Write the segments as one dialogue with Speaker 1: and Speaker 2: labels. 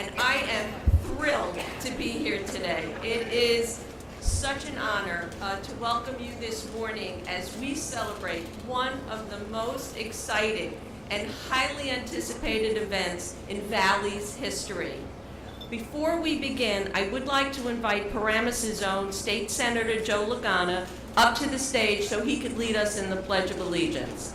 Speaker 1: and I am thrilled to be here today. It is such an honor to welcome you this morning as we celebrate one of the most exciting and highly anticipated events in Valley's history. Before we begin, I would like to invite Paramus's own State Senator Joe Lagana up to the stage so he could lead us in the Pledge of Allegiance.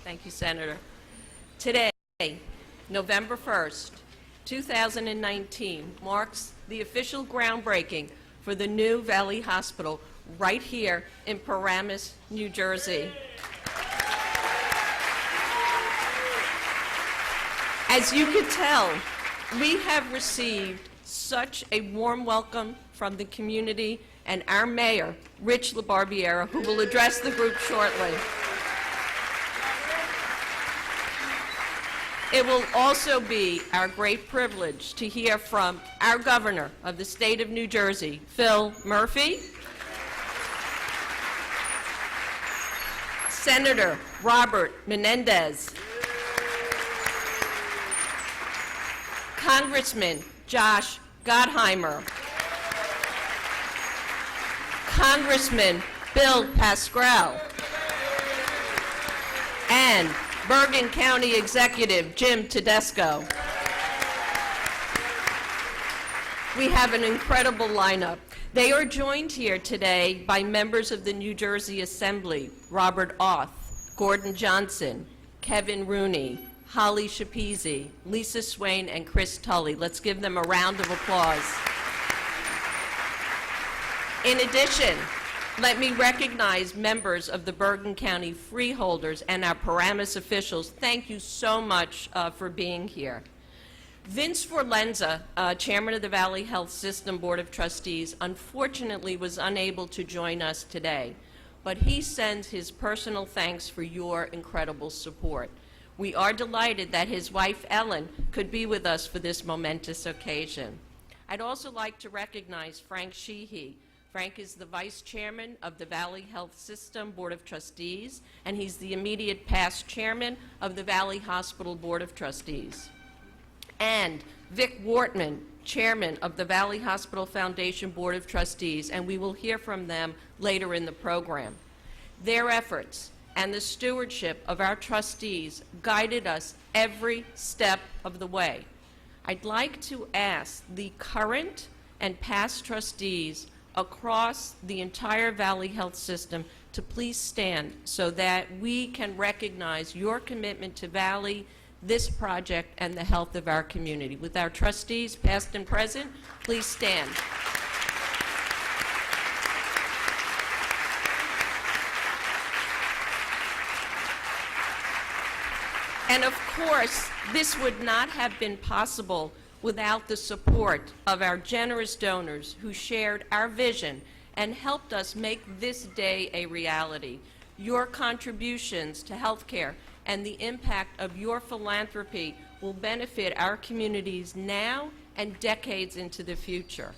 Speaker 1: Thank you, Senator. Today, November 1st, 2019, marks the official groundbreaking for the new Valley Hospital right here in Paramus, New Jersey. As you can tell, we have received such a warm welcome from the community and our mayor, Rich LaBarbiera, who will address the group shortly. It will also be our great privilege to hear from our governor of the state of New Jersey, Phil Murphy, Senator Robert Menendez, Congressman Josh Gottheimer, Congressman Bill Pascrell, and Bergen County Executive Jim Tedesco. We have an incredible lineup. They are joined here today by members of the New Jersey Assembly, Robert Auth, Gordon Johnson, Kevin Rooney, Holly Schapese, Lisa Swain, and Chris Tully. Let's give them a round of applause. In addition, let me recognize members of the Bergen County freeholders and our Paramus officials. Thank you so much for being here. Vince Forlenza, chairman of the Valley Health System Board of Trustees, unfortunately was unable to join us today, but he sends his personal thanks for your incredible support. We are delighted that his wife, Ellen, could be with us for this momentous occasion. I'd also like to recognize Frank Sheehy. Frank is the Vice Chairman of the Valley Health System Board of Trustees, and he's the immediate past Chairman of the Valley Hospital Board of Trustees. And Vic Wortman, Chairman of the Valley Hospital Foundation Board of Trustees, and we will hear from them later in the program. Their efforts and the stewardship of our trustees guided us every step of the way. I'd like to ask the current and past trustees across the entire Valley Health System to please stand so that we can recognize your commitment to Valley, this project, and the health of our community. With our trustees, past and present, please stand. And of course, this would not have been possible without the support of our generous donors who shared our vision and helped us make this day a reality. Your contributions to healthcare and the impact of your philanthropy will benefit our communities now and decades into the future.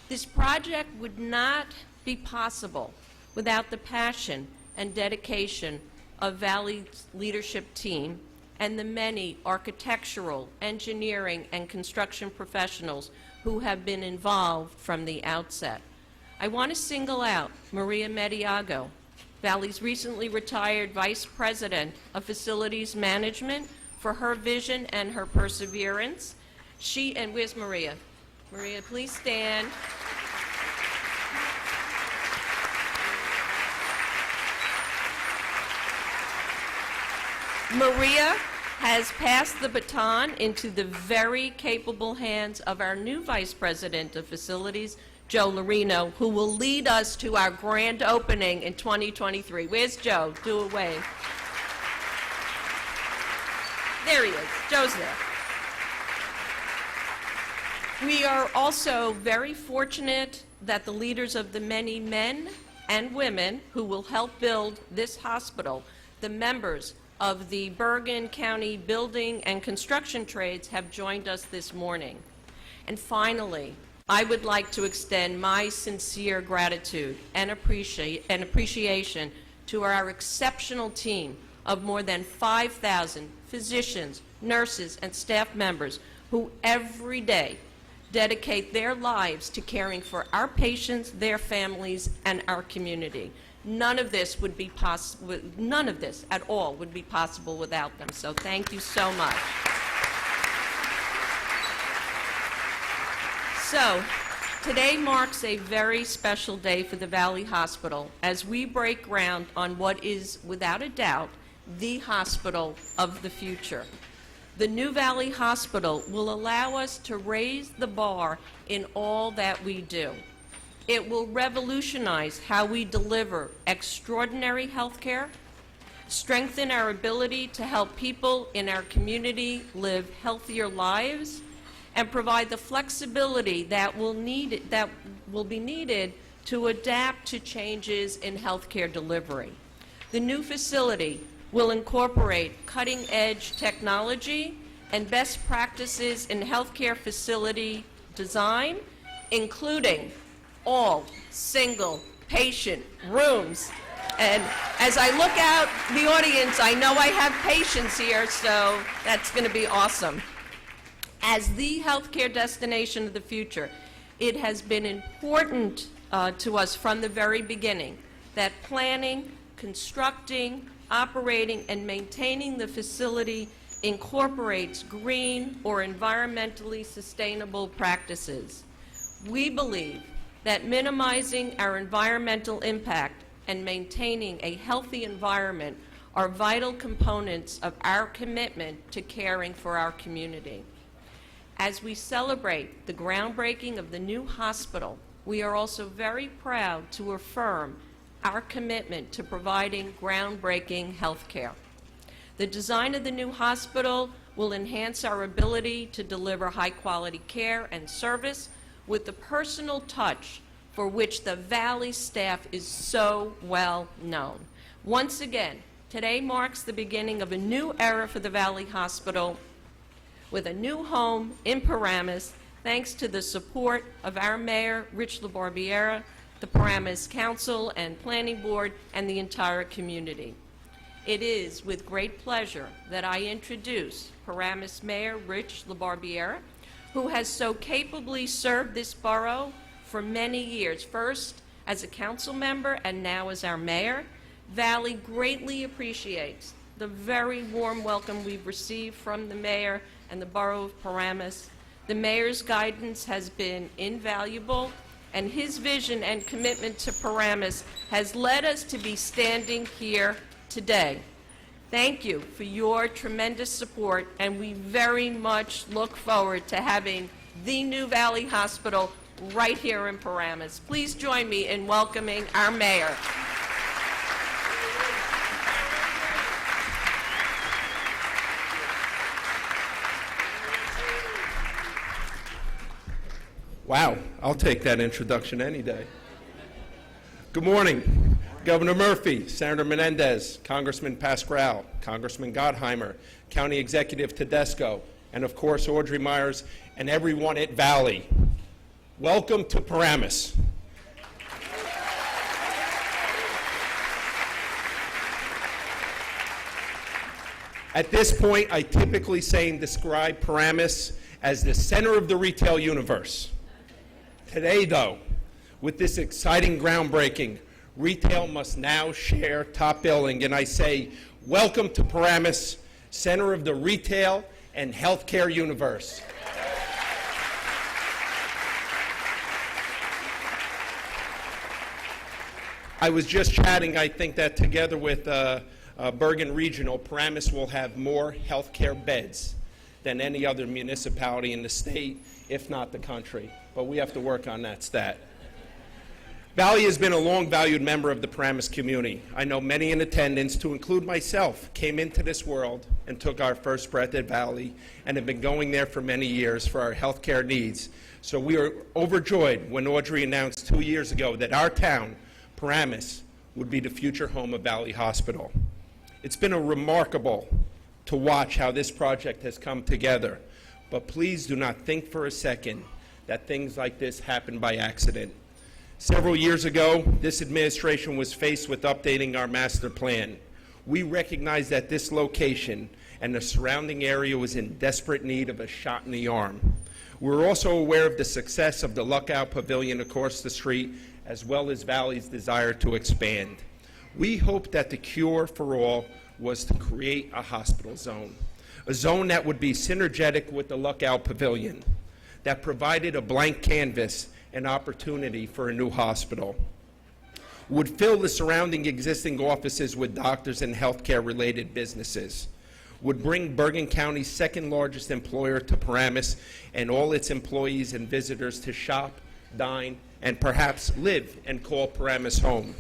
Speaker 1: This project would not be possible without the passion and dedication of Valley's leadership team and the many architectural, engineering, and construction professionals who have been involved from the outset. I want to single out Maria Mediago, Valley's recently retired Vice President of Facilities Management, for her vision and her perseverance. Where's Maria? Maria, please stand. Maria has passed the baton into the very capable hands of our new Vice President of Facilities, Joe Lorino, who will lead us to our grand opening in 2023. Where's Joe? Do a wave. There he is. Joe's there. We are also very fortunate that the leaders of the many men and women who will help build this hospital, the members of the Bergen County Building and Construction Trades, have joined us this morning. And finally, I would like to extend my sincere gratitude and appreciation to our exceptional team of more than 5,000 physicians, nurses, and staff members who every day dedicate their lives to caring for our patients, their families, and our community. None of this would be possible, none of this at all would be possible without them. So thank you so much. So, today marks a very special day for the Valley Hospital as we break ground on what is, without a doubt, the hospital of the future. The new Valley Hospital will allow us to raise the bar in all that we do. It will revolutionize how we deliver extraordinary health care, strengthen our ability to help people in our community live healthier lives, and provide the flexibility that will be needed to adapt to changes in healthcare delivery. The new facility will incorporate cutting-edge technology and best practices in healthcare facility design, including all single patient rooms. And as I look out the audience, I know I have patients here, so that's going to be awesome. As the healthcare destination of the future, it has been important to us from the very beginning that planning, constructing, operating, and maintaining the facility incorporates green or environmentally sustainable practices. We believe that minimizing our environmental impact and maintaining a healthy environment are vital components of our commitment to caring for our community. As we celebrate the groundbreaking of the new hospital, we are also very proud to affirm our commitment to providing groundbreaking health care. The design of the new hospital will enhance our ability to deliver high-quality care and service with the personal touch for which the Valley staff is so well known. Once again, today marks the beginning of a new era for the Valley Hospital with a new home in Paramus, thanks to the support of our Mayor, Rich LaBarbiera, the Paramus Council and Planning Board, and the entire community. It is with great pleasure that I introduce Paramus Mayor Rich LaBarbiera, who has so capably served this borough for many years, first as a council member and now as our mayor. Valley greatly appreciates the very warm welcome we've received from the mayor and the borough of Paramus. The mayor's guidance has been invaluable, and his vision and commitment to Paramus has led us to be standing here today. Thank you for your tremendous support, and we very much look forward to having the new Valley Hospital right here in Paramus. Please join me in welcoming our mayor.
Speaker 2: Wow, I'll take that introduction any day. Good morning, Governor Murphy, Senator Menendez, Congressman Pascrell, Congressman Gottheimer, County Executive Tedesco, and of course Audrey Myers and everyone at Valley. Welcome to Paramus. At this point, I typically say and describe Paramus as the center of the retail universe. Today, though, with this exciting groundbreaking, retail must now share top billing, and I say, welcome to Paramus, center of the retail and healthcare universe. I was just chatting, I think that together with Bergen Regional, Paramus will have more healthcare beds than any other municipality in the state, if not the country. But we have to work on that stat. Valley has been a long valued member of the Paramus community. I know many in attendance, to include myself, came into this world and took our first breath at Valley and have been going there for many years for our healthcare needs. So we are overjoyed when Audrey announced 2 years ago that our town, Paramus, would be the future home of Valley Hospital. It's been a remarkable to watch how this project has come together, but please do not think for a second that things like this happen by accident. Several years ago, this administration was faced with updating our master plan. We recognized that this location and the surrounding area was in desperate need of a shot in the arm. We're also aware of the success of the Lookout Pavilion across the street, as well as Valley's desire to expand. We hoped that the cure for all was to create a hospital zone, a zone that would be synergetic with the Lookout Pavilion, that provided a blank canvas and opportunity for a new hospital, would fill the surrounding existing offices with doctors and healthcare-related businesses, would bring Bergen County's second largest employer to Paramus and all its employees and visitors to shop, dine, and perhaps live and call Paramus home,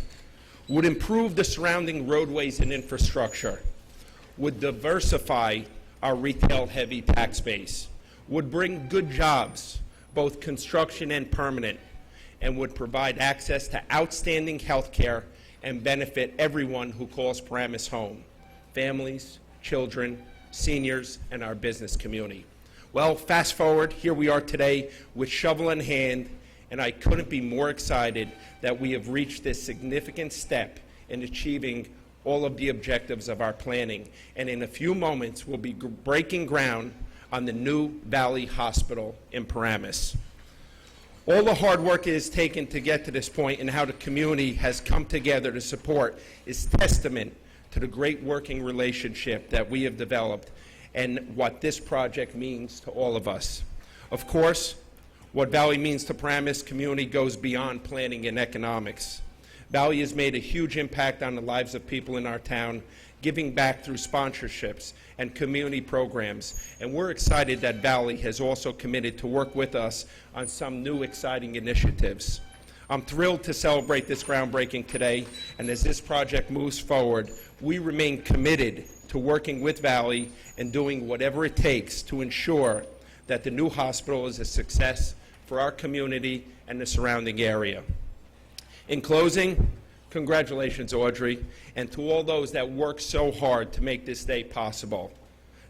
Speaker 2: would improve the surrounding roadways and infrastructure, would diversify our retail-heavy tax base, would bring good jobs, both construction and permanent, and would provide access to outstanding health care and benefit everyone who calls Paramus home, families, children, seniors, and our business community. Well, fast forward, here we are today with shovel in hand, and I couldn't be more excited that we have reached this significant step in achieving all of the objectives of our planning. And in a few moments, we'll be breaking ground on the new Valley Hospital in Paramus. All the hard work it has taken to get to this point and how the community has come together to support is testament to the great working relationship that we have developed and what this project means to all of us. Of course, what Valley means to Paramus community goes beyond planning and economics. Valley has made a huge impact on the lives of people in our town, giving back through sponsorships and community programs. And we're excited that Valley has also committed to work with us on some new exciting initiatives. I'm thrilled to celebrate this groundbreaking today, and as this project moves forward, we remain committed to working with Valley and doing whatever it takes to ensure that the new hospital is a success for our community and the surrounding area. In closing, congratulations, Audrey, and to all those that worked so hard to make this day possible.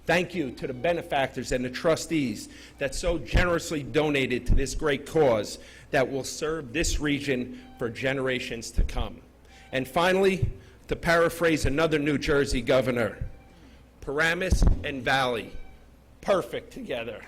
Speaker 2: Thank you to the benefactors and the trustees that so generously donated to this great cause that will serve this region for generations to come. And finally, to paraphrase another New Jersey governor, Paramus and Valley, perfect together.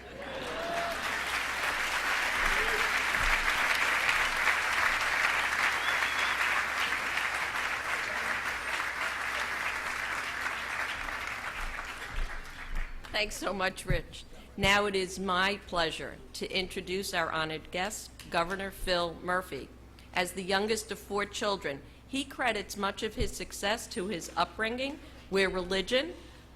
Speaker 1: Thanks so much, Rich. Now it is my pleasure to introduce our honored guest, Governor Phil Murphy. As the youngest of 4 children, he credits much of his success to his upbringing, where religion,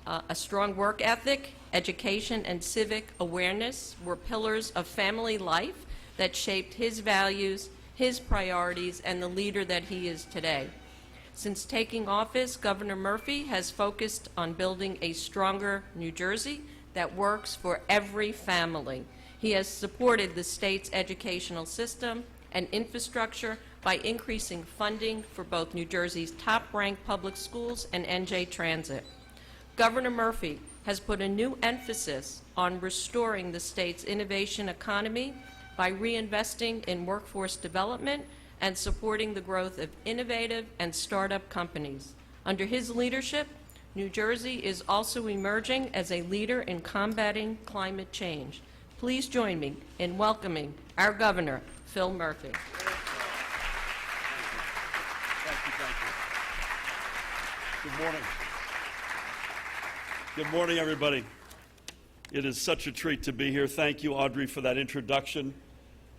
Speaker 1: a strong work ethic, education, and civic awareness were pillars of family life that shaped his values, his priorities, and the leader that he is today. Since taking office, Governor Murphy has focused on building a stronger New Jersey that works for every family. He has supported the state's educational system and infrastructure by increasing funding for both New Jersey's top-ranked public schools and NJ Transit. Governor Murphy has put a new emphasis on restoring the state's innovation economy by reinvesting in workforce development and supporting the growth of innovative and startup companies. Under his leadership, New Jersey is also emerging as a leader in combating climate change. Please join me in welcoming our Governor, Phil Murphy.
Speaker 3: Thank you. Good morning. Good morning, everybody. It is such a treat to be here. Thank you, Audrey, for that introduction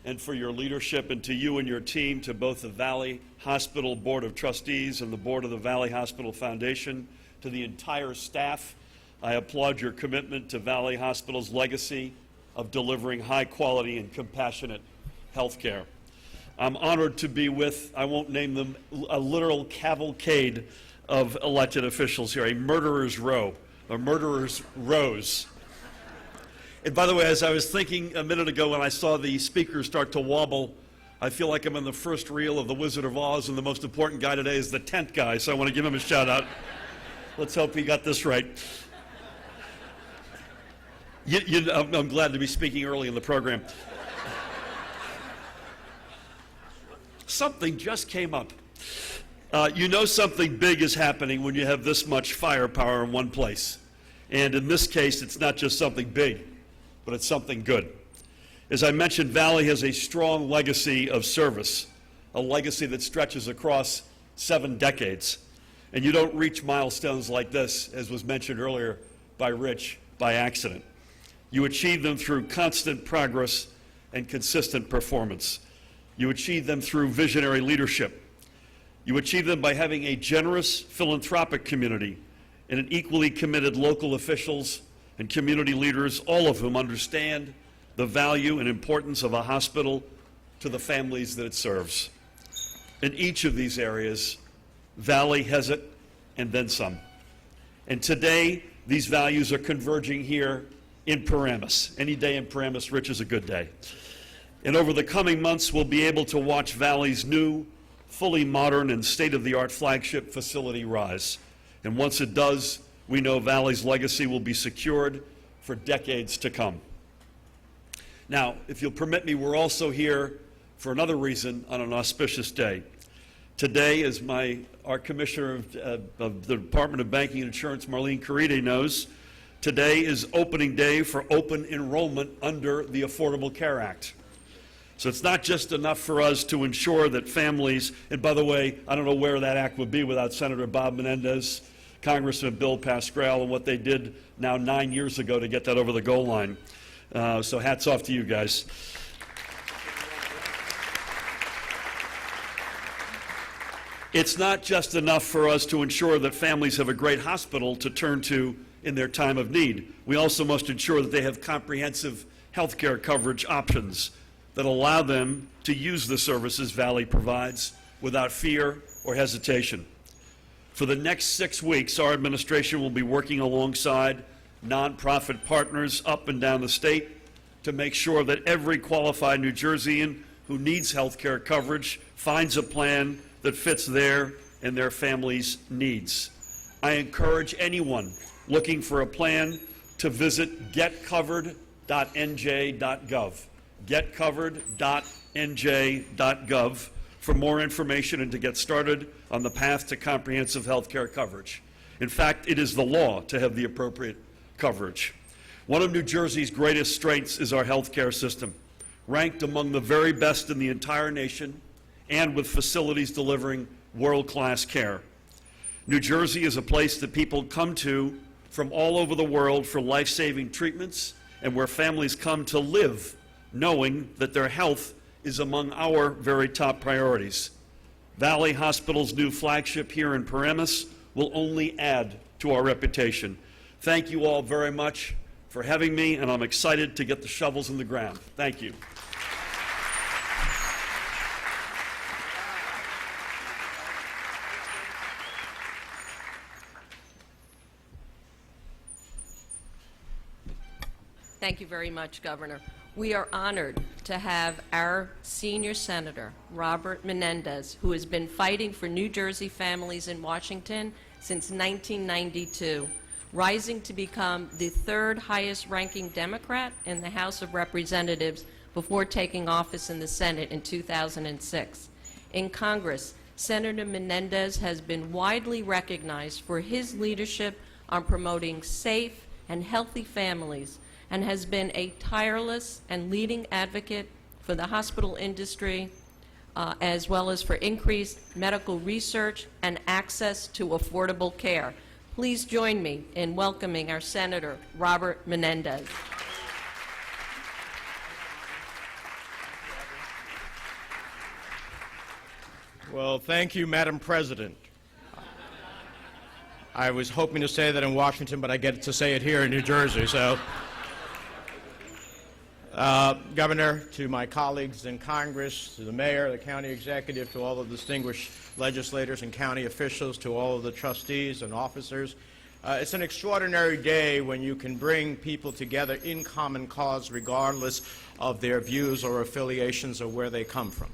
Speaker 3: and for your leadership, and to you and your team, to both the Valley Hospital Board of Trustees and the Board of the Valley Hospital Foundation, to the entire staff. I applaud your commitment to Valley Hospital's legacy of delivering high quality and compassionate health care. I'm honored to be with, I won't name them, a literal cavalcade of elected officials here, a murderer's row, a murderer's rows. And by the way, as I was thinking a minute ago when I saw the speakers start to wobble, I feel like I'm in the first reel of The Wizard of Oz, and the most important guy today is the tent guy, so I want to give him a shout out. Let's hope he got this right. I'm glad to be speaking early in the program. Something just came up. You know something big is happening when you have this much firepower in one place. And in this case, it's not just something big, but it's something good. As I mentioned, Valley has a strong legacy of service, a legacy that stretches across 7 decades. And you don't reach milestones like this, as was mentioned earlier by Rich, by accident. You achieve them through constant progress and consistent performance. You achieve them through visionary leadership. You achieve them by having a generous philanthropic community and an equally committed local officials and community leaders, all of whom understand the value and importance of a hospital to the families that it serves. In each of these areas, Valley has it and then some. And today, these values are converging here in Paramus. Any day in Paramus, Rich, is a good day. And over the coming months, we'll be able to watch Valley's new, fully modern and state-of-the-art flagship facility rise. And once it does, we know Valley's legacy will be secured for decades to come. Now, if you'll permit me, we're also here for another reason on an auspicious day. Today, as our Commissioner of the Department of Banking and Insurance, Marlene Caride, knows, today is opening day for open enrollment under the Affordable Care Act. So it's not just enough for us to ensure that families, and by the way, I don't know where that act would be without Senator Bob Menendez, Congressman Bill Pascrell, and what they did now 9 years ago to get that over the goal line. So hats off to you guys. It's not just enough for us to ensure that families have a great hospital to turn to in their time of need. We also must ensure that they have comprehensive health care coverage options that allow them to use the services Valley provides without fear or hesitation. For the next 6 weeks, our administration will be working alongside nonprofit partners up and down the state to make sure that every qualified New Jerseyan who needs health care coverage finds a plan that fits their and their family's needs. I encourage anyone looking for a plan to visit getcovered.nj.gov. getcovered.nj.gov for more information and to get started on the path to comprehensive health care coverage. In fact, it is the law to have the appropriate coverage. One of New Jersey's greatest strengths is our health care system, ranked among the very best in the entire nation and with facilities delivering world-class care. New Jersey is a place that people come to from all over the world for life-saving treatments and where families come to live knowing that their health is among our very top priorities. Valley Hospital's new flagship here in Paramus will only add to our reputation. Thank you all very much for having me, and I'm excited to get the shovels in the ground. Thank you.
Speaker 1: Thank you very much, Governor. We are honored to have our senior senator, Robert Menendez, who has been fighting for New Jersey families in Washington since 1992, rising to become the 3rd highest ranking Democrat in the House of Representatives before taking office in the Senate in 2006. In Congress, Senator Menendez has been widely recognized for his leadership on promoting safe and healthy families, and has been a tireless and leading advocate for the hospital industry, as well as for increased medical research and access to affordable care. Please join me in welcoming our Senator, Robert Menendez.
Speaker 4: Well, thank you, Madam President. I was hoping to say that in Washington, but I get to say it here in New Jersey, so. Governor, to my colleagues in Congress, to the mayor, the county executive, to all the distinguished legislators and county officials, to all of the trustees and officers. It's an extraordinary day when you can bring people together in common cause regardless of their views or affiliations or where they come from.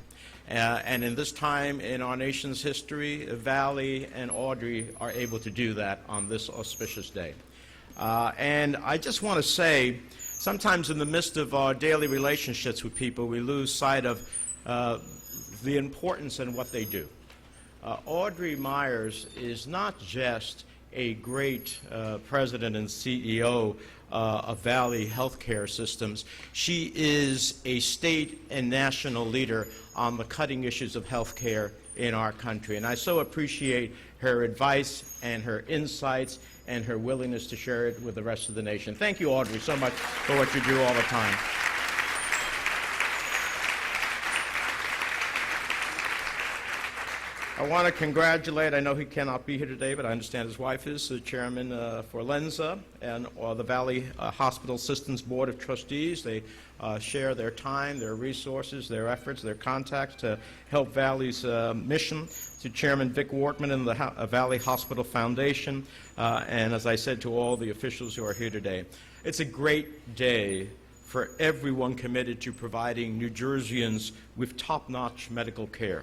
Speaker 4: And in this time in our nation's history, Valley and Audrey are able to do that on this auspicious day. And I just want to say, sometimes in the midst of our daily relationships with people, we lose sight of the importance in what they do. Audrey Myers is not just a great president and CEO of Valley Healthcare Systems. She is a state and national leader on the cutting issues of healthcare in our country. And I so appreciate her advice and her insights and her willingness to share it with the rest of the nation. Thank you, Audrey, so much for what you do all the time. I want to congratulate, I know he cannot be here today, but I understand his wife is, the chairman for Lenza and the Valley Hospital Systems Board of Trustees. They share their time, their resources, their efforts, their contacts to help Valley's mission. To Chairman Vic Wortman and the Valley Hospital Foundation, and as I said, to all the officials who are here today. It's a great day for everyone committed to providing New Jerseyans with top-notch medical care.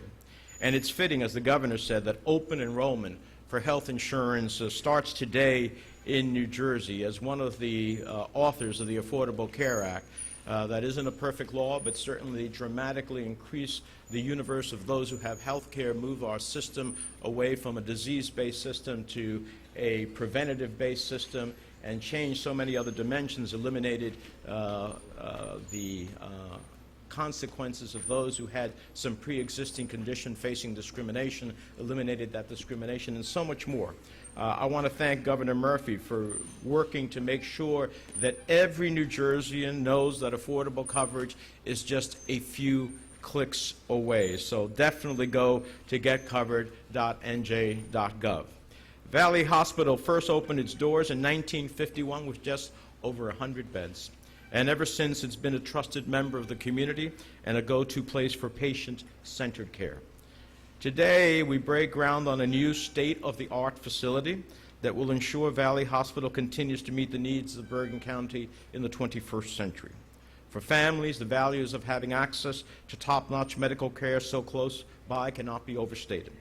Speaker 4: And it's fitting, as the governor said, that open enrollment for health insurance starts today in New Jersey. As one of the authors of the Affordable Care Act, that isn't a perfect law, but certainly dramatically increase the universe of those who have health care, move our system away from a disease-based system to a preventative-based system, and change so many other dimensions, eliminated the consequences of those who had some pre-existing condition facing discrimination, eliminated that discrimination, and so much more. I want to thank Governor Murphy for working to make sure that every New Jerseyan knows that affordable coverage is just a few clicks away. So definitely go to getcovered.nj.gov. Valley Hospital first opened its doors in 1951 with just over 100 beds. And ever since, it's been a trusted member of the community and a go-to place for patient-centered care. Today, we break ground on a new state-of-the-art facility that will ensure Valley Hospital continues to meet the needs of Bergen County in the 21st century. For families, the values of having access to top-notch medical care so close by cannot be overstated.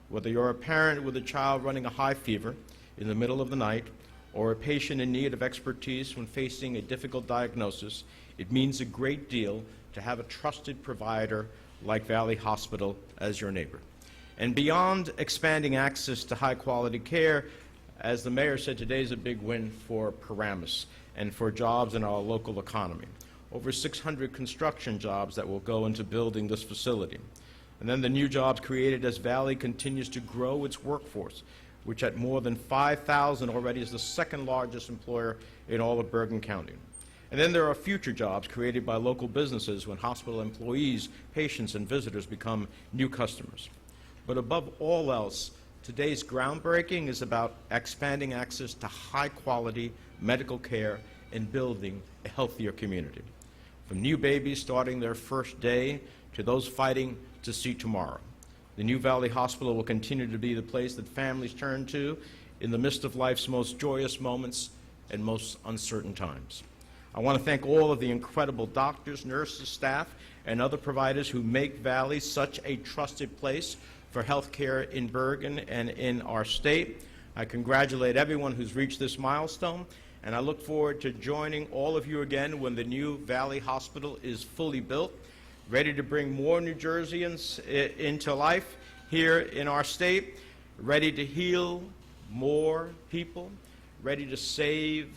Speaker 4: Whether you're a parent with a child running a high fever in the middle of the night, or a patient in need of expertise when facing a difficult diagnosis, it means a great deal to have a trusted provider like Valley Hospital as your neighbor. And beyond expanding access to high-quality care, as the mayor said, today is a big win for Paramus and for jobs in our local economy. Over 600 construction jobs that will go into building this facility. And then the new jobs created as Valley continues to grow its workforce, which at more than 5,000 already is the second largest employer in all of Bergen County. And then there are future jobs created by local businesses when hospital employees, patients, and visitors become new customers. But above all else, today's groundbreaking is about expanding access to high-quality medical care and building a healthier community. From new babies starting their first day to those fighting to see tomorrow. The new Valley Hospital will continue to be the place that families turn to in the midst of life's most joyous moments and most uncertain times. I want to thank all of the incredible doctors, nurses, staff, and other providers who make Valley such a trusted place for health care in Bergen and in our state. I congratulate everyone who's reached this milestone, and I look forward to joining all of you again when the new Valley Hospital is fully built, ready to bring more New Jerseyans into life here in our state, ready to heal more people, ready to save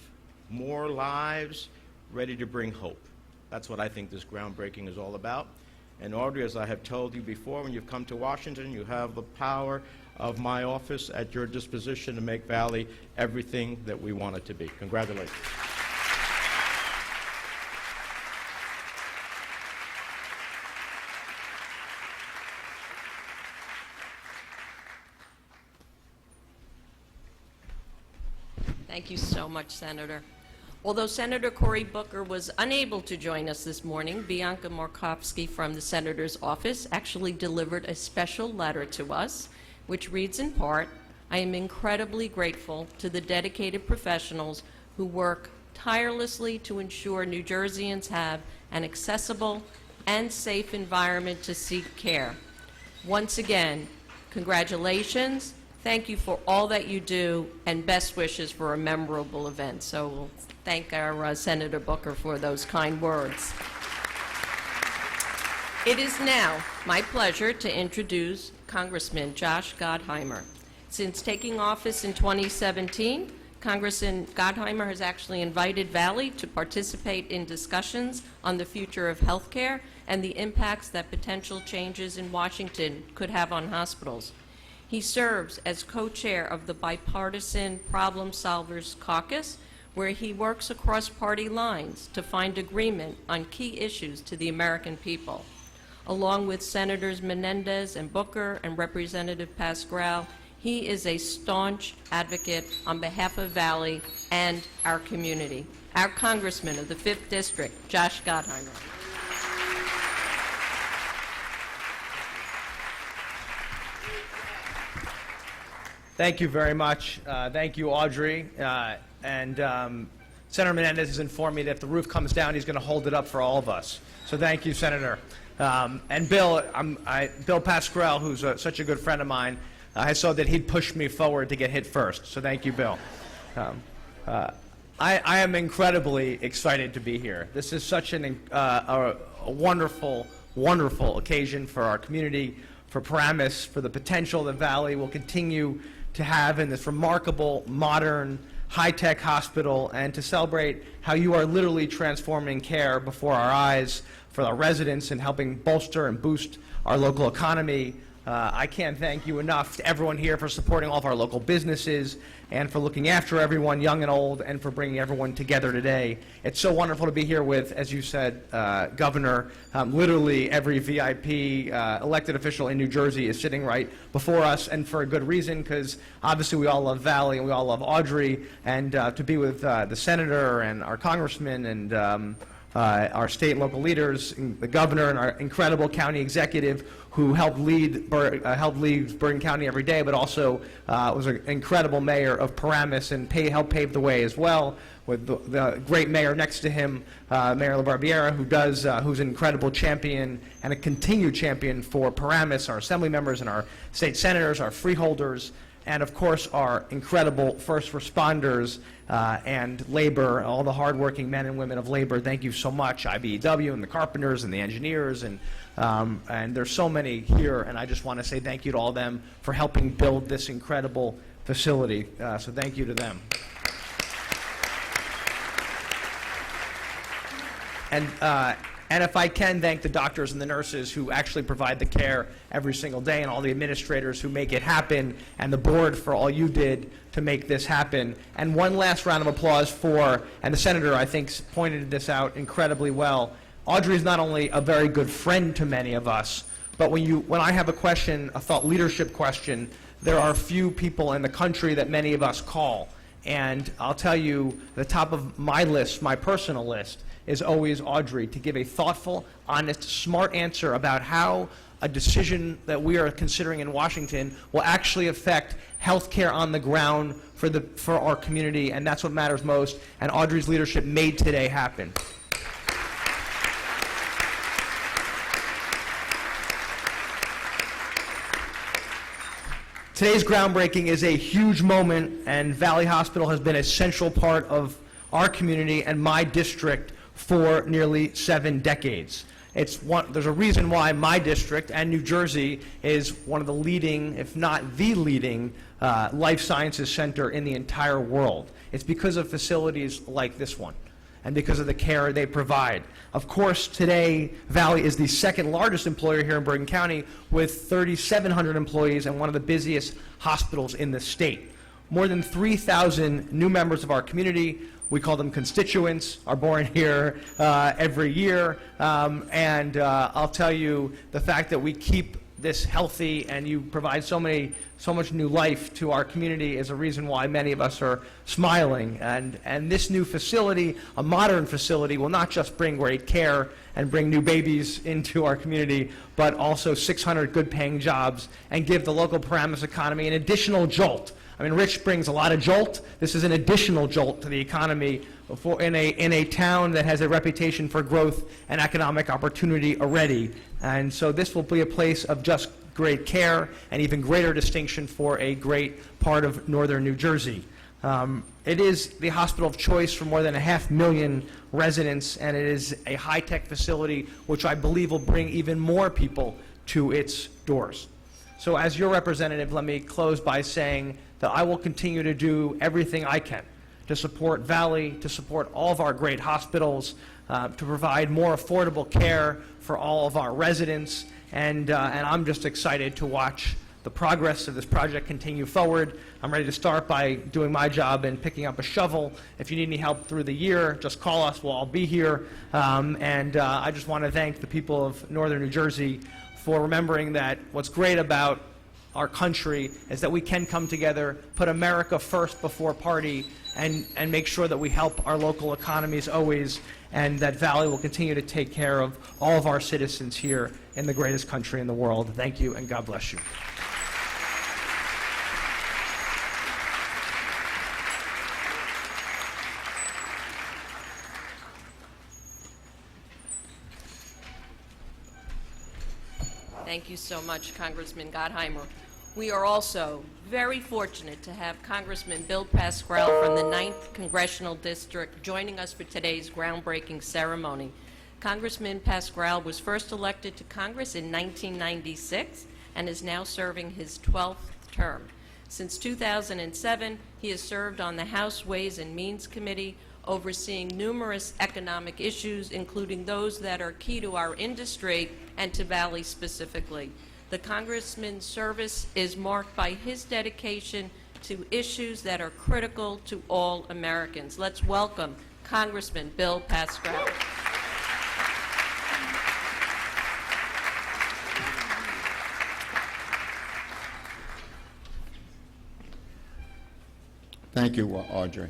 Speaker 4: more lives, ready to bring hope. That's what I think this groundbreaking is all about. And Audrey, as I have told you before, when you've come to Washington, you have the power of my office at your disposition to make Valley everything that we want it to be. Congratulations.
Speaker 1: Thank you so much, Senator. Although Senator Cory Booker was unable to join us this morning, Bianca Markovsky from the Senator's office actually delivered a special letter to us, which reads in part, "I am incredibly grateful to the dedicated professionals who work tirelessly to ensure New Jerseyans have an accessible and safe environment to seek care. Once again, congratulations, thank you for all that you do, and best wishes for a memorable event." So we'll thank our Senator Booker for those kind words. It is now my pleasure to introduce Congressman Josh Gottheimer. Since taking office in 2017, Congressman Gottheimer has actually invited Valley to participate in discussions on the future of health care and the impacts that potential changes in Washington could have on hospitals. He serves as co-chair of the Bipartisan Problem Solvers Caucus, where he works across party lines to find agreement on key issues to the American people. Along with Senators Menendez and Booker and Representative Pascrell, he is a staunch advocate on behalf of Valley and our community. Our Congressman of the 5th District, Josh Gottheimer.
Speaker 5: Thank you very much. Thank you, Audrey. Senator Menendez has informed me that if the roof comes down, he's going to hold it up for all of us. So thank you, Senator. And Bill, Bill Pascrell, who's such a good friend of mine, I saw that he'd push me forward to get hit first. So thank you, Bill. I am incredibly excited to be here. This is such a wonderful, wonderful occasion for our community, for Paramus, for the potential the Valley will continue to have in this remarkable, modern, high-tech hospital, and to celebrate how you are literally transforming care before our eyes for our residents and helping bolster and boost our local economy. I can't thank you enough to everyone here for supporting all of our local businesses and for looking after everyone, young and old, and for bringing everyone together today. It's so wonderful to be here with, as you said, Governor. Literally every VIP elected official in New Jersey is sitting right before us, and for a good reason, because obviously we all love Valley and we all love Audrey, and to be with the Senator and our Congressman and our state and local leaders, the governor, and our incredible county executive who helped lead Bergen County every day, but also was an incredible mayor of Paramus and helped pave the way as well, with the great mayor next to him, Mayor LaBarbiera, who's an incredible champion and a continued champion for Paramus, our assembly members and our state senators, our freeholders, and of course our incredible first responders and labor, all the hardworking men and women of labor. Thank you so much, IBEW and the carpenters and the engineers, and there's so many here, and I just want to say thank you to all of them for helping build this incredible facility. So thank you to them. And if I can thank the doctors and the nurses who actually provide the care every single day, and all the administrators who make it happen, and the board for all you did to make this happen. And one last round of applause for, and the Senator, I think, pointed this out incredibly well, Audrey is not only a very good friend to many of us, but when I have a question, a thought leadership question, there are few people in the country that many of us call. And I'll tell you, the top of my list, my personal list, is always Audrey, to give a thoughtful, honest, smart answer about how a decision that we are considering in Washington will actually affect health care on the ground for our community, and that's what matters most, and Audrey's leadership made today happen. Today's groundbreaking is a huge moment, and Valley Hospital has been a central part of our community and my district for nearly 7 decades. There's a reason why my district and New Jersey is one of the leading, if not the leading, life sciences center in the entire world. It's because of facilities like this one and because of the care they provide. Of course, today, Valley is the second largest employer here in Bergen County with 3,700 employees and one of the busiest hospitals in the state. More than 3,000 new members of our community, we call them constituents, are born here every year. I'll tell you, the fact that we keep this healthy, and you provide so much new life to our community is a reason why many of us are smiling. And this new facility, a modern facility, will not just bring great care and bring new babies into our community, but also 600 good-paying jobs and give the local Paramus economy an additional jolt. I mean, Rich brings a lot of jolt. This is an additional jolt to the economy in a town that has a reputation for growth and economic opportunity already. And so this will be a place of just great care and even greater distinction for a great part of northern New Jersey. It is the hospital of choice for more than 500,000 residents, and it is a high-tech facility which I believe will bring even more people to its doors. So as your representative, let me close by saying that I will continue to do everything I can to support Valley, to support all of our great hospitals, to provide more affordable care for all of our residents, and I'm just excited to watch the progress of this project continue forward. I'm ready to start by doing my job and picking up a shovel. If you need any help through the year, just call us. We'll all be here. I just want to thank the people of northern New Jersey for remembering that what's great about our country is that we can come together, put America first before party, and make sure that we help our local economies always, and that Valley will continue to take care of all of our citizens here in the greatest country in the world. Thank you, and God bless you.
Speaker 1: Thank you so much, Congressman Gottheimer. We are also very fortunate to have Congressman Bill Pascrell from the 9th Congressional District joining us for today's groundbreaking ceremony. Congressman Pascrell was first elected to Congress in 1996 and is now serving his 12th term. Since 2007, he has served on the House Ways and Means Committee, overseeing numerous economic issues, including those that are key to our industry and to Valley specifically. The Congressman's service is marked by his dedication to issues that are critical to all Americans. Let's welcome Congressman Bill Pascrell.
Speaker 6: Thank you, Audrey.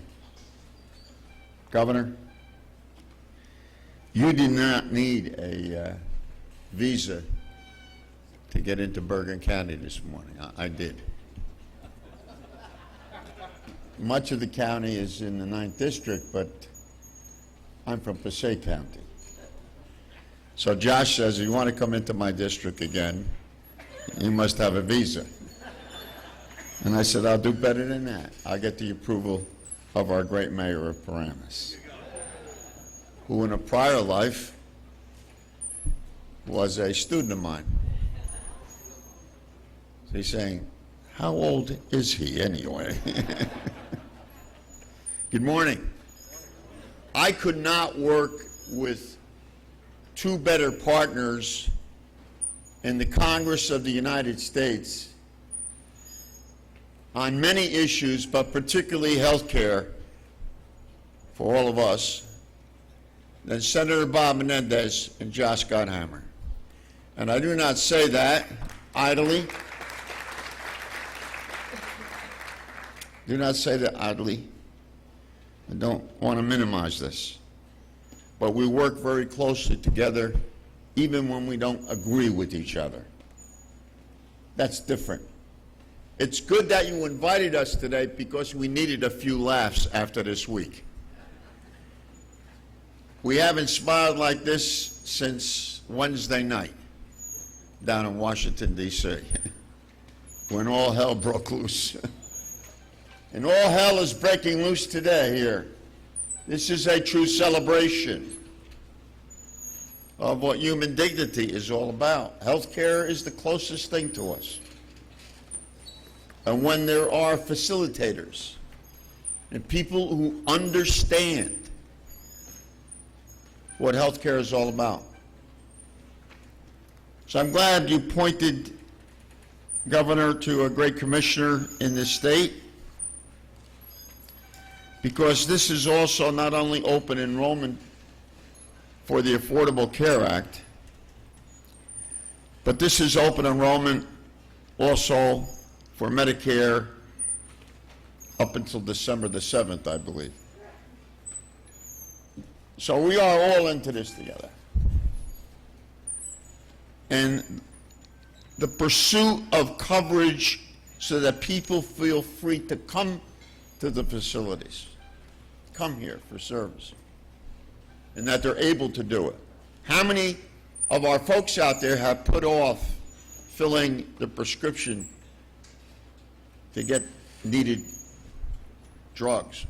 Speaker 6: Governor, you did not need a visa to get into Bergen County this morning. I did. Much of the county is in the 9th District, but I'm from Passaic County. So Josh says, if you want to come into my district again, you must have a visa. And I said, I'll do better than that. I'll get the approval of our great mayor of Paramus, who in a prior life was a student of mine. So he's saying, how old is he anyway? Good morning. I could not work with two better partners in the Congress of the United States on many issues, but particularly health care for all of us, than Senator Bob Menendez and Josh Gottheimer. And I do not say that idly. Do not say that idly. I don't want to minimize this. But we work very closely together, even when we don't agree with each other. That's different. It's good that you invited us today because we needed a few laughs after this week. We haven't smiled like this since Wednesday night down in Washington, D.C., when all hell broke loose. And all hell is breaking loose today here. This is a true celebration of what human dignity is all about. Healthcare is the closest thing to us. And when there are facilitators and people who understand what healthcare is all about. So I'm glad you pointed, Governor, to a great commissioner in this state, because this is also not only open enrollment for the Affordable Care Act, But this is open enrollment also for Medicare up until December the 7th, I believe. So we are all into this together. And the pursuit of coverage so that people feel free to come to the facilities, come here for service, and that they're able to do it. How many of our folks out there have put off filling the prescription to get needed drugs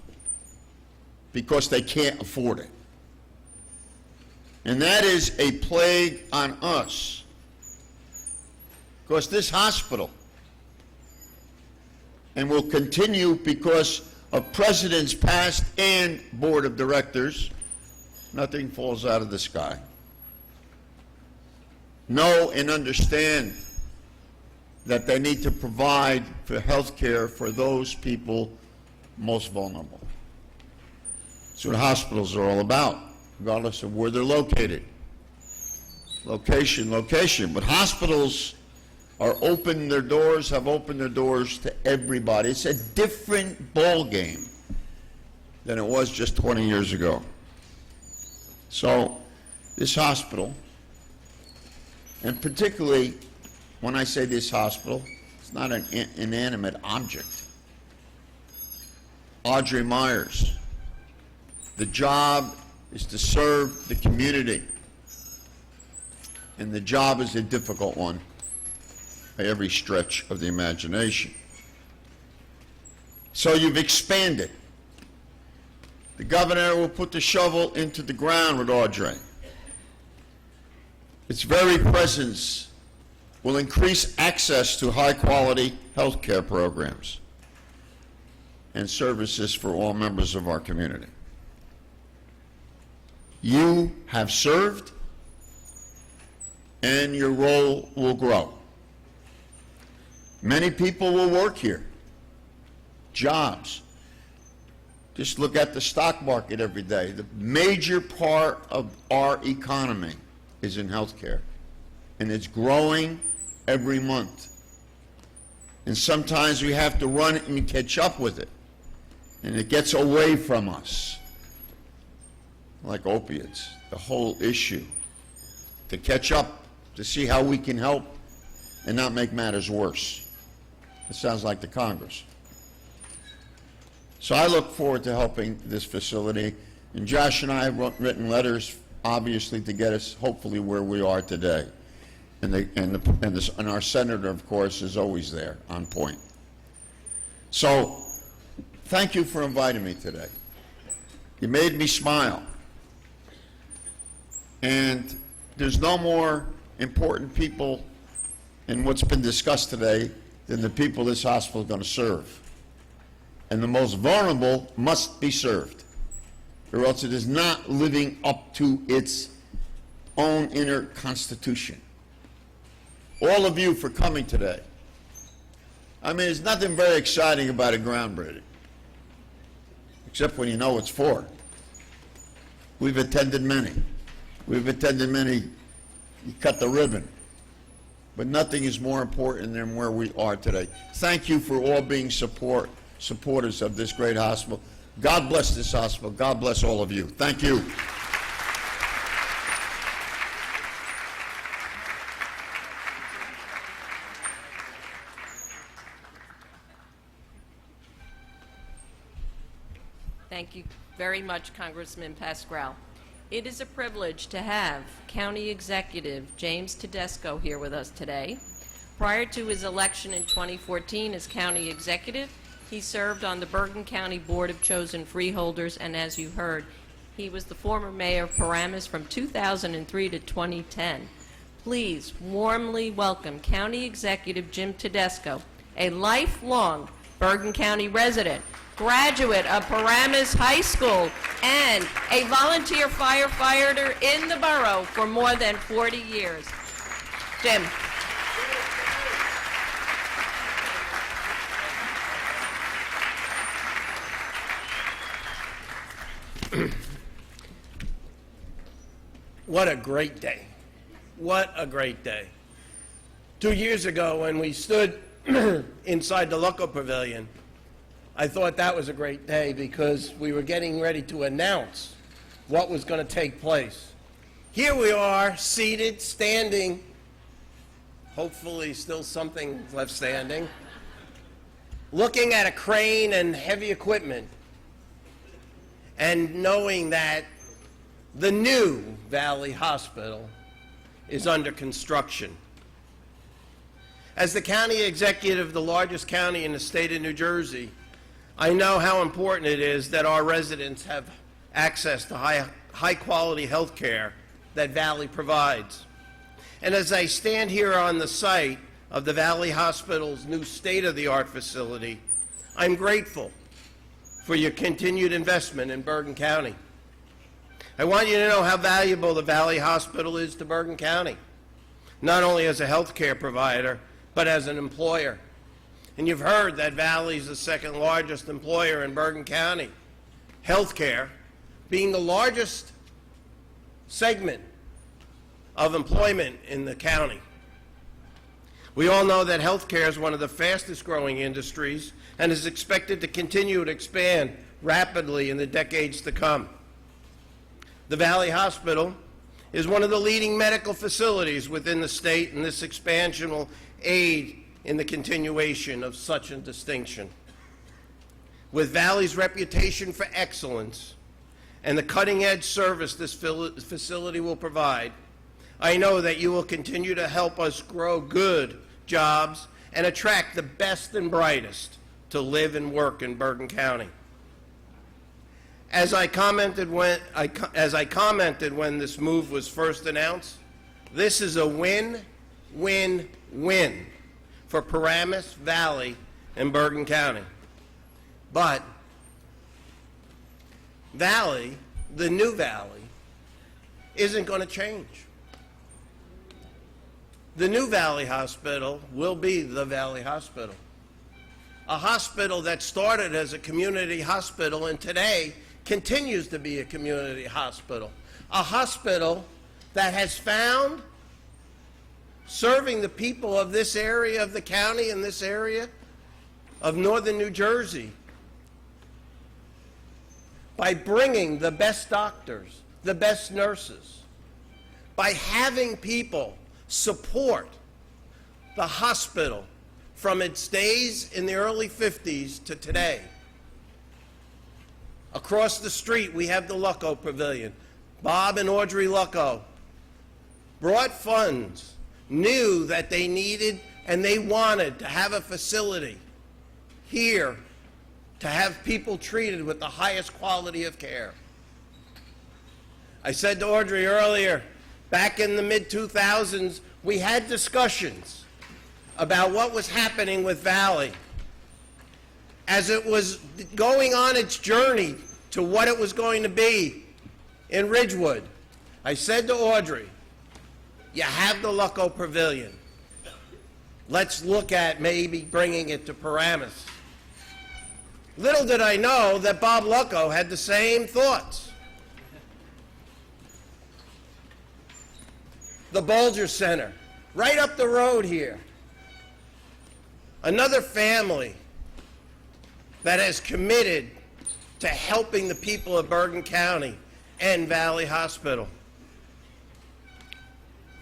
Speaker 6: because they can't afford it? And that is a plague on us, because this hospital, and will continue because of presidents past and board of directors, nothing falls out of the sky. Know and understand that they need to provide for health care for those people most vulnerable. That's what hospitals are all about, regardless of where they're located. Location, location. But hospitals are open their doors, have opened their doors to everybody. It's a different ball game than it was just 20 years ago. So this hospital, and particularly when I say this hospital, it's not an inanimate object. Audrey Myers, the job is to serve the community, and the job is a difficult one by every stretch of the imagination. So you've expanded. The governor will put the shovel into the ground with Audrey. Its very presence will increase access to high-quality health care programs and services for all members of our community. You have served, and your role will grow. Many people will work here. Jobs. Just look at the stock market every day. The major part of our economy is in healthcare, and it's growing every month. And sometimes we have to run and catch up with it, and it gets away from us, like opiates, the whole issue. To catch up, to see how we can help and not make matters worse. It sounds like the Congress. So I look forward to helping this facility, and Josh and I have written letters, obviously, to get us hopefully where we are today. And our senator, of course, is always there, on point. So thank you for inviting me today. You made me smile. And there's no more important people in what's been discussed today than the people this hospital is going to serve. And the most vulnerable must be served, or else it is not living up to its own inner constitution. All of you for coming today. I mean, there's nothing very exciting about a groundbreaking, except when you know what it's for. We've attended many. We've attended many, you cut the ribbon. But nothing is more important than where we are today. Thank you for all being supporters of this great hospital. God bless this hospital. God bless all of you. Thank you.
Speaker 1: Thank you very much, Congressman Pascrell. It is a privilege to have County Executive James Tedesco here with us today. Prior to his election in 2014 as County Executive, he served on the Bergen County Board of Chosen Freeholders, and as you heard, he was the former mayor of Paramus from 2003 to 2010. Please warmly welcome County Executive Jim Tedesco, a lifelong Bergen County resident, graduate of Paramus High School, and a volunteer firefighter in the borough for more than 40 years. Jim.
Speaker 7: What a great day. What a great day. 2 years ago, when we stood inside the Lucco Pavilion, I thought that was a great day because we were getting ready to announce what was going to take place. Here we are, seated, standing, hopefully still something left standing, looking at a crane and heavy equipment, and knowing that the new Valley Hospital is under construction. As the county executive of the largest county in the state of New Jersey, I know how important it is that our residents have access to high-quality health care that Valley provides. And as I stand here on the site of the Valley Hospital's new state-of-the-art facility, I'm grateful for your continued investment in Bergen County. I want you to know how valuable the Valley Hospital is to Bergen County, not only as a health care provider, but as an employer. And you've heard that Valley is the second largest employer in Bergen County. Healthcare being the largest segment of employment in the county. We all know that healthcare is one of the fastest growing industries and is expected to continue to expand rapidly in the decades to come. The Valley Hospital is one of the leading medical facilities within the state, and this expansion will aid in the continuation of such a distinction. With Valley's reputation for excellence and the cutting-edge service this facility will provide, I know that you will continue to help us grow good jobs and attract the best and brightest to live and work in Bergen County. As I commented when this move was first announced, this is a win-win-win for Paramus, Valley, and Bergen County. But Valley, the new Valley, isn't going to change. The new Valley Hospital will be the Valley Hospital. A hospital that started as a community hospital and today continues to be a community hospital. A hospital that has found serving the people of this area of the county and this area of northern New Jersey by bringing the best doctors, the best nurses, by having people support the hospital from its days in the early 50s to today. Across the street, we have the Lucco Pavilion. Bob and Audrey Lucco brought funds, knew that they needed and they wanted to have a facility here to have people treated with the highest quality of care. I said to Audrey earlier, back in the mid-2000s, we had discussions about what was happening with Valley as it was going on its journey to what it was going to be in Ridgewood. I said to Audrey, you have the Lucco Pavilion. Let's look at maybe bringing it to Paramus. Little did I know that Bob Lucco had the same thoughts. The Bulger Center, right up the road here. Another family that has committed to helping the people of Bergen County and Valley Hospital.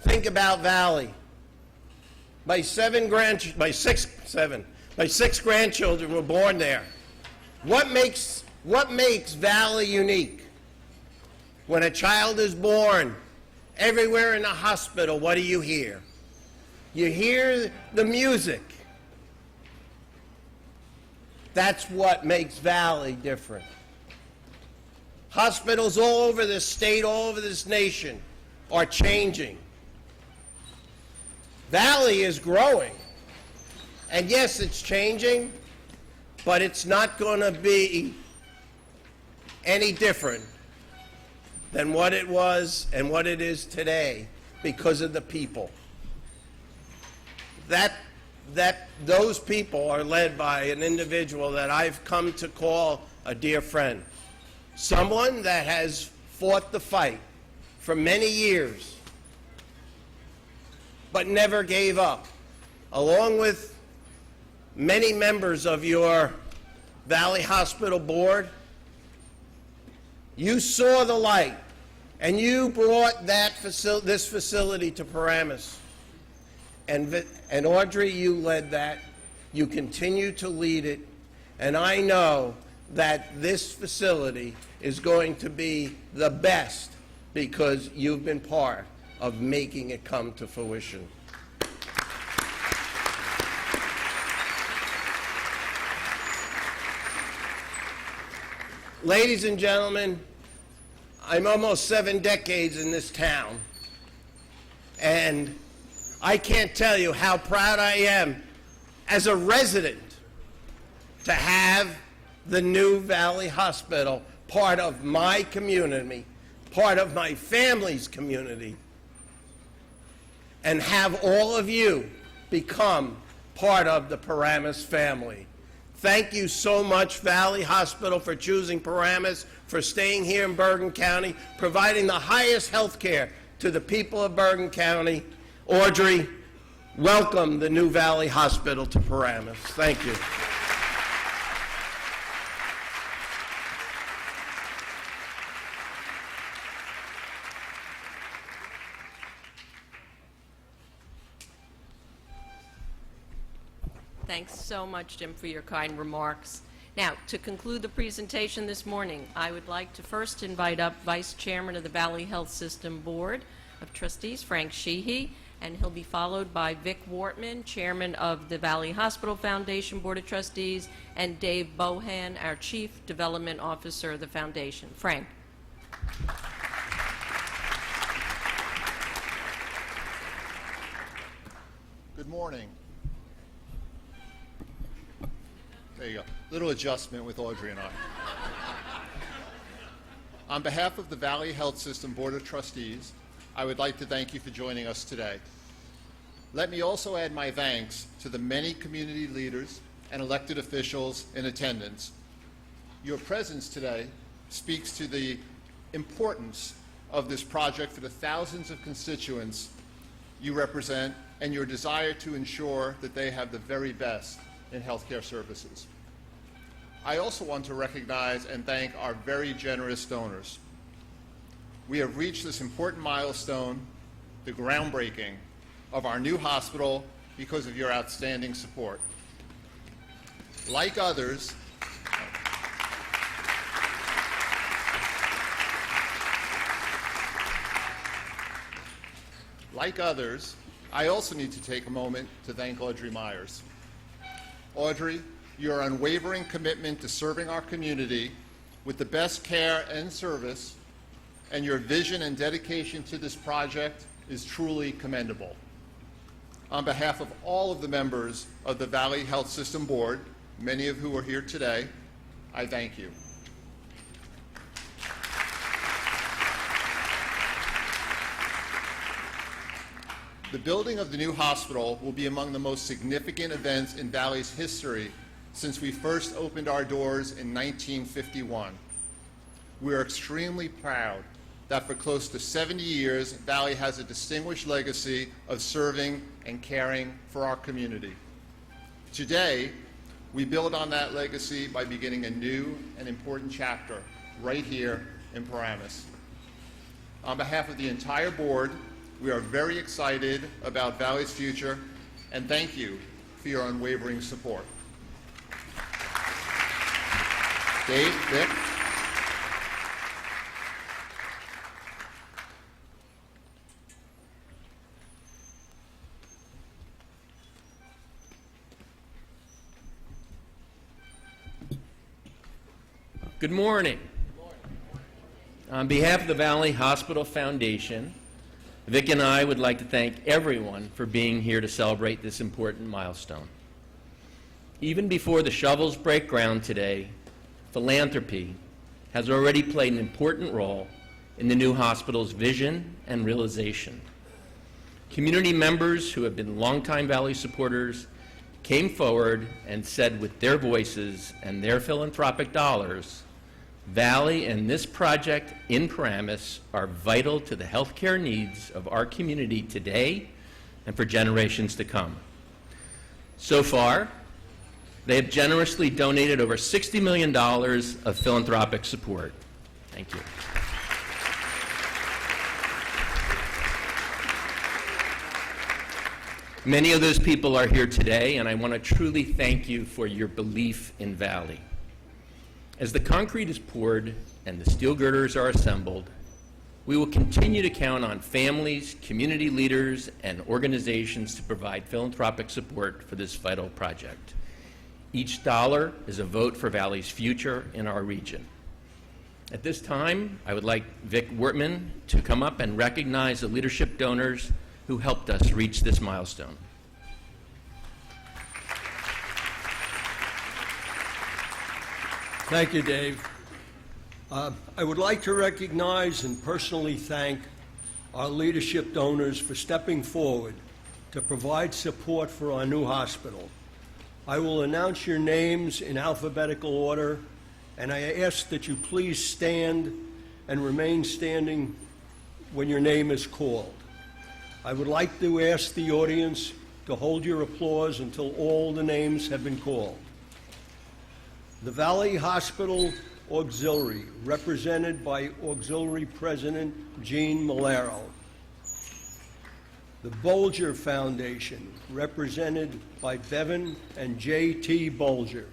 Speaker 7: Think about Valley. My six grandchildren were born there. What makes Valley unique? When a child is born, everywhere in the hospital, what do you hear? You hear the music. That's what makes Valley different. Hospitals all over this state, all over this nation are changing. Valley is growing. And yes, it's changing, but it's not going to be any different than what it was and what it is today because of the people. Those people are led by an individual that I've come to call a dear friend. Someone that has fought the fight for many years, but never gave up, along with many members of your Valley Hospital Board, you saw the light, and you brought this facility to Paramus. And Audrey, you led that. You continue to lead it. And I know that this facility is going to be the best because you've been part of making it come to fruition. Ladies and gentlemen, I'm almost 7 decades in this town, and I can't tell you how proud I am as a resident to have the new Valley Hospital part of my community, part of my family's community, and have all of you become part of the Paramus family. Thank you so much, Valley Hospital, for choosing Paramus, for staying here in Bergen County, providing the highest health care to the people of Bergen County. Audrey, welcome the new Valley Hospital to Paramus. Thank you.
Speaker 1: Thanks so much, Jim, for your kind remarks. Now, to conclude the presentation this morning, I would like to first invite up Vice Chairman of the Valley Health System Board of Trustees, Frank Sheehy, and he'll be followed by Vic Wortman, Chairman of the Valley Hospital Foundation Board of Trustees, and Dave Bohan, our Chief Development Officer of the Foundation. Frank.
Speaker 8: Good morning. There you go. Little adjustment with Audrey and I. On behalf of the Valley Health System Board of Trustees, I would like to thank you for joining us today. Let me also add my thanks to the many community leaders and elected officials in attendance. Your presence today speaks to the importance of this project for the thousands of constituents you represent and your desire to ensure that they have the very best in healthcare services. I also want to recognize and thank our very generous donors. We have reached this important milestone, the groundbreaking of our new hospital, because of your outstanding support. Like others, I also need to take a moment to thank Audrey Myers. Audrey, your unwavering commitment to serving our community with the best care and service, and your vision and dedication to this project is truly commendable. On behalf of all of the members of the Valley Health System Board, many of who are here today, I thank you. The building of the new hospital will be among the most significant events in Valley's history since we first opened our doors in 1951. We are extremely proud that for close to 70 years, Valley has a distinguished legacy of serving and caring for our community. Today, we build on that legacy by beginning a new and important chapter right here in Paramus. On behalf of the entire board, we are very excited about Valley's future, and thank you for your unwavering support. Dave, Vic.
Speaker 9: Good morning. On behalf of the Valley Hospital Foundation, Vic and I would like to thank everyone for being here to celebrate this important milestone. Even before the shovels break ground today, philanthropy has already played an important role in the new hospital's vision and realization. Community members who have been longtime Valley supporters came forward and said with their voices and their philanthropic dollars, Valley and this project in Paramus are vital to the healthcare needs of our community today and for generations to come. So far, they have generously donated over $60 million of philanthropic support. Thank you. Many of those people are here today, and I want to truly thank you for your belief in Valley. As the concrete is poured and the steel girders are assembled, we will continue to count on families, community leaders, and organizations to provide philanthropic support for this vital project. Each dollar is a vote for Valley's future in our region. At this time, I would like Vic Wortman to come up and recognize the leadership donors who helped us reach this milestone.
Speaker 10: Thank you, Dave. I would like to recognize and personally thank our leadership donors for stepping forward to provide support for our new hospital. I will announce your names in alphabetical order, and I ask that you please stand and remain standing when your name is called. I would like to ask the audience to hold your applause until all the names have been called. The Valley Hospital Auxiliary, represented by Auxiliary President Gene Malero. The Bolger Foundation, represented by Bevan and J.T. Bolger.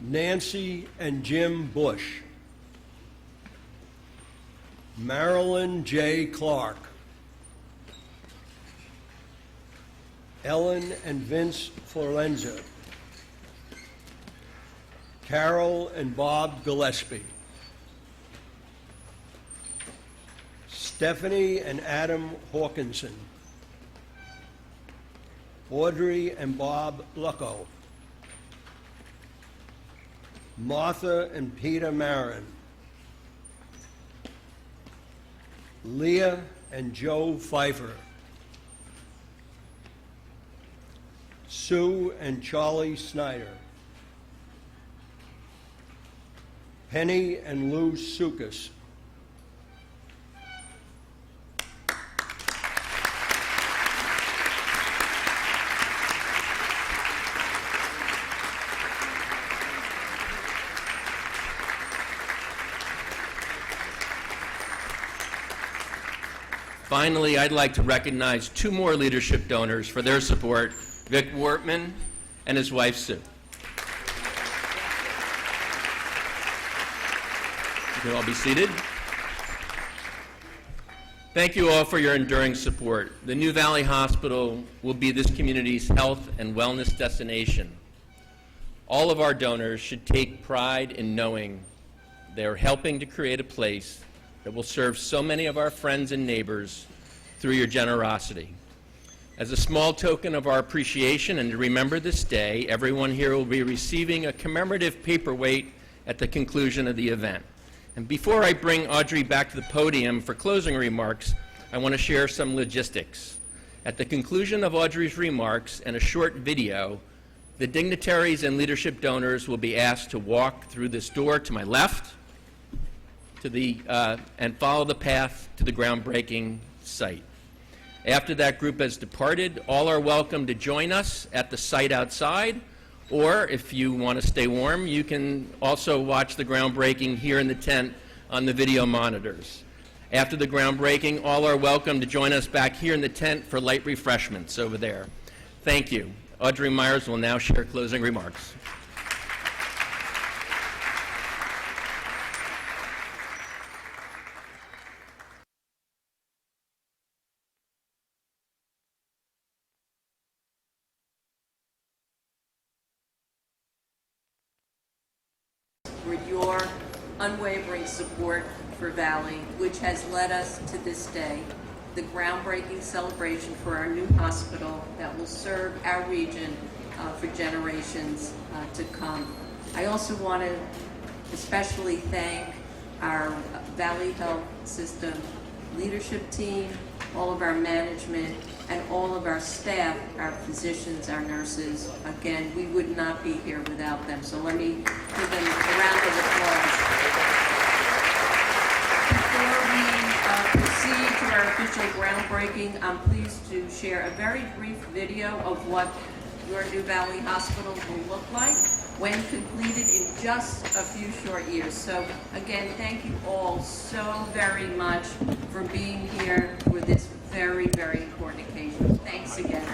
Speaker 10: Nancy and Jim Bush. Marilyn J. Clark. Ellen and Vince Florenza. Carol and Bob Gillespie. Stephanie and Adam Hawkinson. Audrey and Bob Lucko. Martha and Peter Marin. Leah and Joe Pfeiffer. Sue and Charlie Snyder. Penny and Lou Sukas.
Speaker 9: Finally, I'd like to recognize two more leadership donors for their support, Vic Wortman and his wife, Sue. You can all be seated. Thank you all for your enduring support. The new Valley Hospital will be this community's health and wellness destination. All of our donors should take pride in knowing they are helping to create a place that will serve so many of our friends and neighbors through your generosity. As a small token of our appreciation and to remember this day, everyone here will be receiving a commemorative paperweight at the conclusion of the event. And before I bring Audrey back to the podium for closing remarks, I want to share some logistics. At the conclusion of Audrey's remarks and a short video, the dignitaries and leadership donors will be asked to walk through this door to my left and follow the path to the groundbreaking site. After that group has departed, all are welcome to join us at the site outside, or if you want to stay warm, you can also watch the groundbreaking here in the tent on the video monitors. After the groundbreaking, all are welcome to join us back here in the tent for light refreshments over there. Thank you. Audrey Myers will now share closing remarks.
Speaker 1: For your unwavering support for Valley, which has led us to this day, the groundbreaking celebration for our new hospital that will serve our region for generations to come. I also want to especially thank our Valley Health System leadership team, all of our management, and all of our staff, our physicians, our nurses. Again, we would not be here without them. So let me give them a round of applause. Before we proceed proceed to our official groundbreaking, I'm pleased to share a very brief video of what your new Valley Hospital will look like when completed in just a few short years. So again, thank you all so very much for being here for this very, very important occasion. Thanks again.